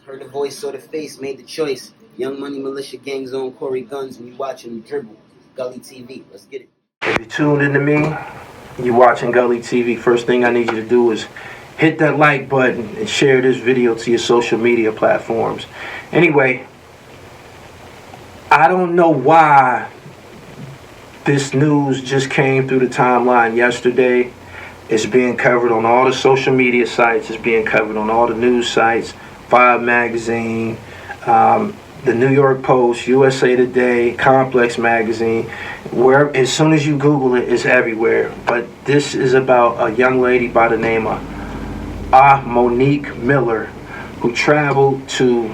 Heard the voice, saw the face, made the choice. Young Money Militia Gang Zone, Corey Guns, and you watching them dribble. Gully TV, let's get it. If you tuned into me, you watching Gully TV, first thing I need you to do is hit that like button and share this video to your social media platforms. Anyway, I don't know why this news just came through the timeline yesterday. It's being covered on all the social media sites. It's being covered on all the news sites. Vibe Magazine, the New York Post, USA Today, Complex Magazine. Where as soon as you Google it, it's everywhere. But this is about a young lady by the name of Monique Miller, who traveled to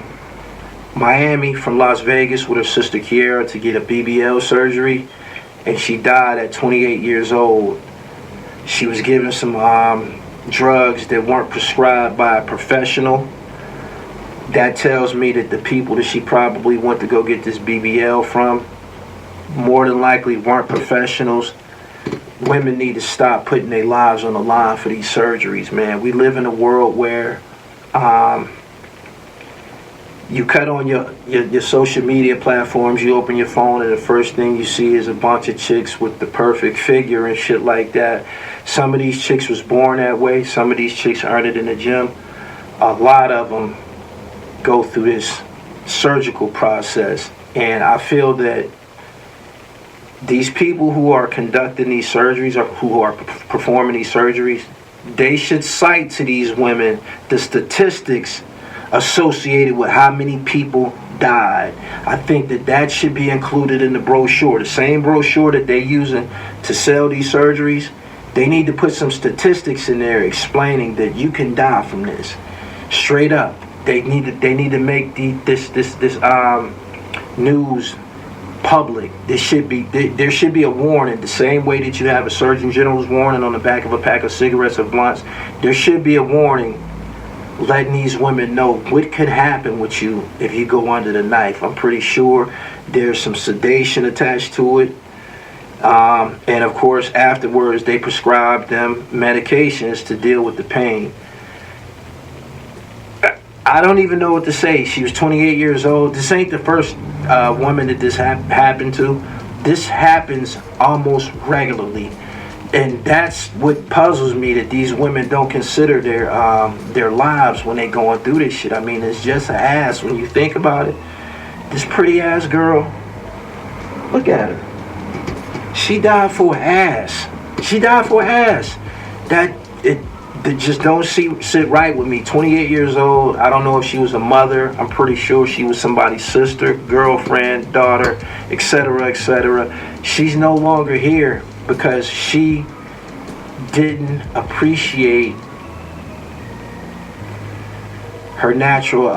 Miami from Las Vegas with her sister Kiera to get a BBL surgery, and she died at 28 years old. She was given some drugs that weren't prescribed by a professional. That tells me that the people that she probably went to go get this BBL from more than likely weren't professionals. Women need to stop putting their lives on the line for these surgeries, man. We live in a world where you cut on your social media platforms, you open your phone, and the first thing you see is a bunch of chicks with the perfect figure and shit like that. Some of these chicks was born that way. Some of these chicks earned it in the gym. A lot of them go through this surgical process, and I feel that these people who are conducting these surgeries or who are performing these surgeries, they should cite to these women the statistics associated with how many people died. I think that should be included in the brochure. The same brochure that they're using to sell these surgeries, they need to put some statistics in there explaining that you can die from this. Straight up. They need to make this news public. There should be a warning, the same way that you have a Surgeon General's warning on the back of a pack of cigarettes or blunts. There should be a warning letting these women know what could happen with you if you go under the knife. I'm pretty sure there's some sedation attached to it. And of course, afterwards, they prescribe them medications to deal with the pain. I don't even know what to say. She was 28 years old. This ain't the first woman that this happened to. This happens almost regularly. And that's what puzzles me, that these women don't consider their lives when they going through this shit. I mean, it's just an ass when you think about it. This pretty ass girl, look at her. She died for an ass. She died for an ass. That just don't sit right with me. 28 years old. I don't know if she was a mother. I'm pretty sure she was somebody's sister, girlfriend, daughter, etc., etc. She's no longer here because she didn't appreciate her natural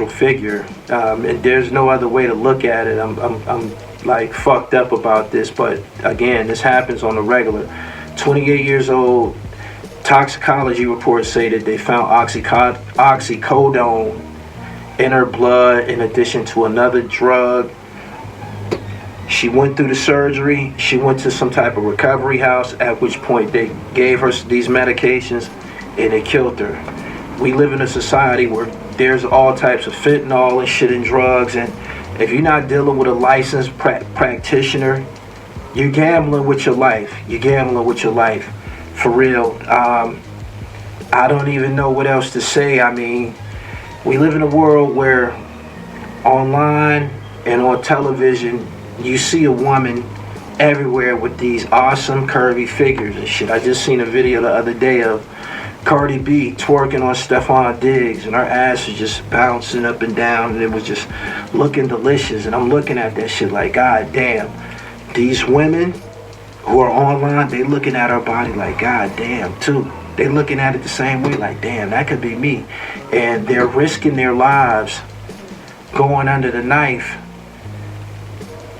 figure, and there's no other way to look at it. I'm like fucked up about this, but again, this happens on the regular. 28 years old. Toxicology reports say that they found oxycodone in her blood in addition to another drug. She went through the surgery. She went to some type of recovery house, at which point they gave her these medications and they killed her. We live in a society where there's all types of fentanyl and shit and drugs, and if you're not dealing with a licensed practitioner, you're gambling with your life. You're gambling with your life. For real. I don't even know what else to say. I mean, we live in a world where online and on television, you see a woman everywhere with these awesome curvy figures and shit. I just seen a video the other day of Cardi B twerking on Stephon Diggs, and her ass is just bouncing up and down, and it was just looking delicious. And I'm looking at that shit like, God damn, these women who are online, they looking at her body like, God damn, too. They looking at it the same way, like, damn, that could be me. And they're risking their lives going under the knife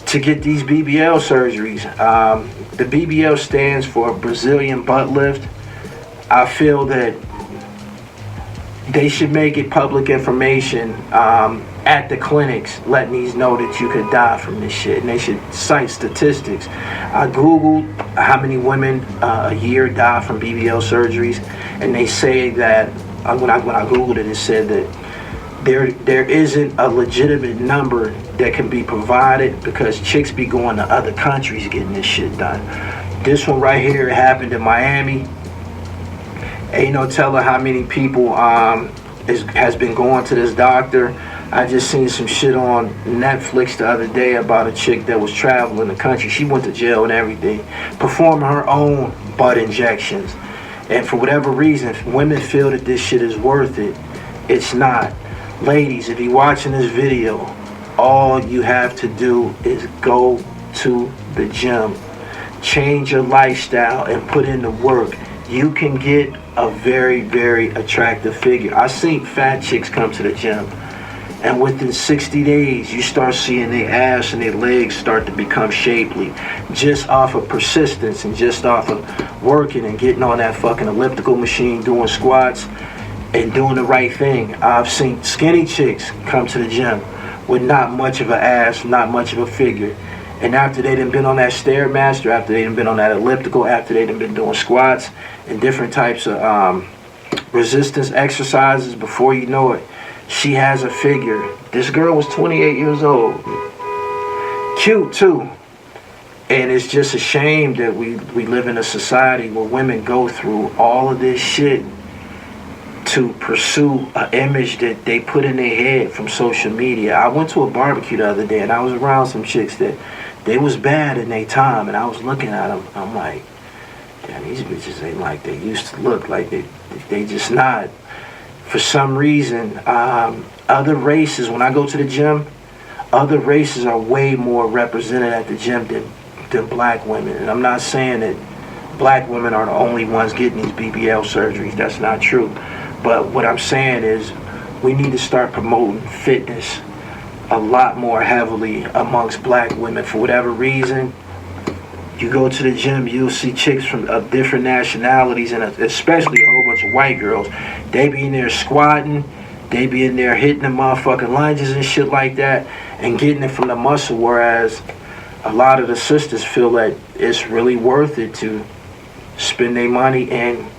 to get these BBL surgeries. The BBL stands for Brazilian butt lift. I feel that they should make it public information at the clinics, letting these know that you could die from this shit, and they should cite statistics. I googled how many women a year die from BBL surgeries, and they say that when I googled it, it said that there isn't a legitimate number that can be provided because chicks be going to other countries getting this shit done. This one right here happened in Miami. Ain't no telling how many people has been going to this doctor. I just seen some shit on Netflix the other day about a chick that was traveling the country. She went to jail and everything, performing her own butt injections. And for whatever reason, women feel that this shit is worth it. It's not. Ladies, if you're watching this video, all you have to do is go to the gym, change your lifestyle, and put in the work. You can get a very, very attractive figure. I've seen fat chicks come to the gym, and within 60 days, you start seeing their ass and their legs start to become shapely, just off of persistence and just off of working and getting on that fucking elliptical machine, doing squats, and doing the right thing. I've seen skinny chicks come to the gym with not much of an ass, not much of a figure. And after they done been on that Stairmaster, after they done been on that elliptical, after they done been doing squats and different types of resistance exercises, before you know it, she has a figure. This girl was 28 years old. Cute too. And it's just a shame that we live in a society where women go through all of this shit to pursue an image that they put in their head from social media. I went to a barbecue the other day and I was around some chicks that they was bad in their time, and I was looking at them. I'm like, damn, these bitches ain't like they used to look. Like they just not. For some reason, other races, when I go to the gym, other races are way more represented at the gym than black women. And I'm not saying that black women are the only ones getting these BBL surgeries. That's not true. But what I'm saying is we need to start promoting fitness a lot more heavily amongst black women. For whatever reason, you go to the gym, you'll see chicks from different nationalities, and especially a whole bunch of white girls. They be in there squatting, they be in there hitting the motherfucking lunges and shit like that, and getting it from the muscle, whereas a lot of the sisters feel that it's really worth it to spend their money and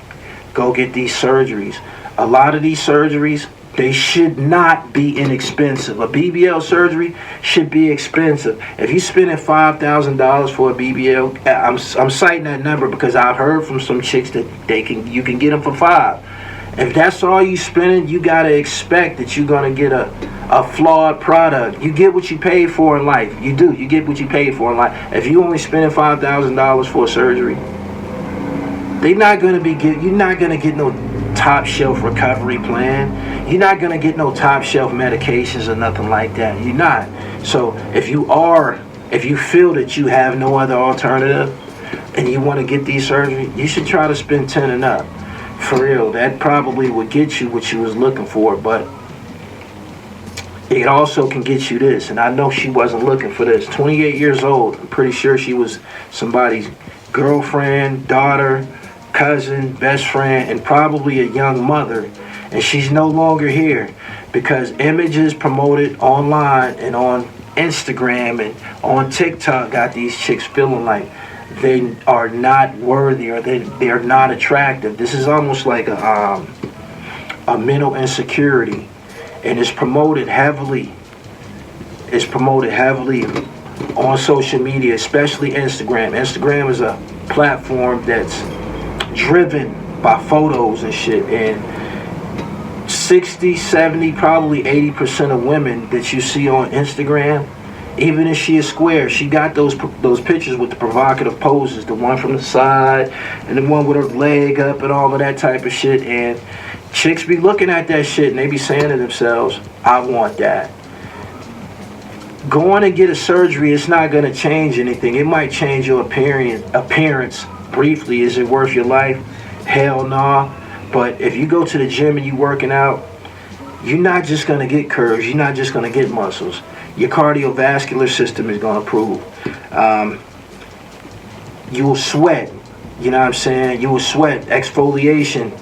go get these surgeries. A lot of these surgeries, they should not be inexpensive. A BBL surgery should be expensive. If you're spending $5,000 for a BBL, I'm citing that number because I've heard from some chicks that you can get them for $5,000. If that's all you spending, you gotta expect that you're gonna get a flawed product. You get what you paid for in life. You do. You get what you paid for in life. If you only spending $5,000 for a surgery, you're not gonna get no top shelf recovery plan. You're not gonna get no top shelf medications or nothing like that. You're not. So if you feel that you have no other alternative and you want to get these surgeries, you should try to spend 10 and up. For real, that probably would get you what you was looking for, but it also can get you this. And I know she wasn't looking for this. 28 years old. I'm pretty sure she was somebody's girlfriend, daughter, cousin, best friend, and probably a young mother. And she's no longer here because images promoted online and on Instagram and on TikTok got these chicks feeling like they are not worthy or they are not attractive. This is almost like a mental insecurity, and it's promoted heavily. It's promoted heavily on social media, especially Instagram. Instagram is a platform that's driven by photos and shit, and 60, 70, probably 80% of women that you see on Instagram, even if she is square, she got those pictures with the provocative poses, the one from the side and the one with her leg up and all of that type of shit. And chicks be looking at that shit and they be saying to themselves, I want that. Going and get a surgery, it's not going to change anything. It might change your appearance briefly. Is it worth your life? Hell no. But if you go to the gym and you working out, you're not just going to get curves. You're not just going to get muscles. Your cardiovascular system is going to improve. You will sweat. You know what I'm saying? You will sweat. Exfoliation.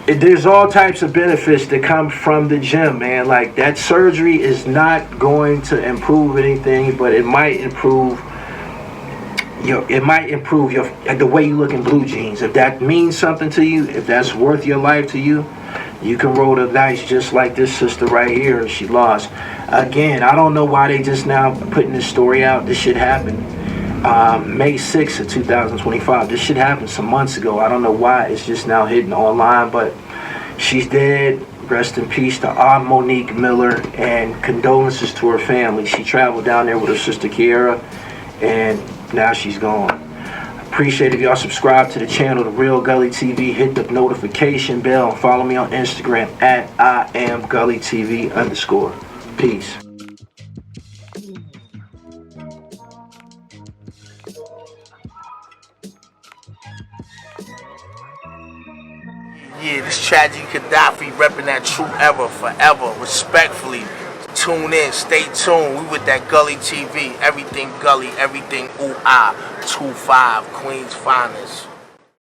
There's all types of benefits that come from the gym, man. Like, that surgery is not going to improve anything, but it might improve it might improve the way you look in blue jeans. If that means something to you, if that's worth your life to you, you can roll the dice just like this sister right here. She lost. Again, I don't know why they just now putting this story out. This shit happened May 6th of 2025. This shit happened some months ago. I don't know why it's just now hitting online, but she's dead. Rest in peace to Aunt Monique Miller, and condolences to her family. She traveled down there with her sister Kiera, and now she's gone. Appreciate if y'all subscribe to the channel, The Real Gully TV. Hit the notification bell and follow me on Instagram at IamGullyTV_. Peace. Yeah, this Tragedy Gaddafi repping that true ever, forever, respectfully. Tune in, stay tuned. We with that Gully TV. Everything Gully, everything ooh ah. 2-5, Queens finest.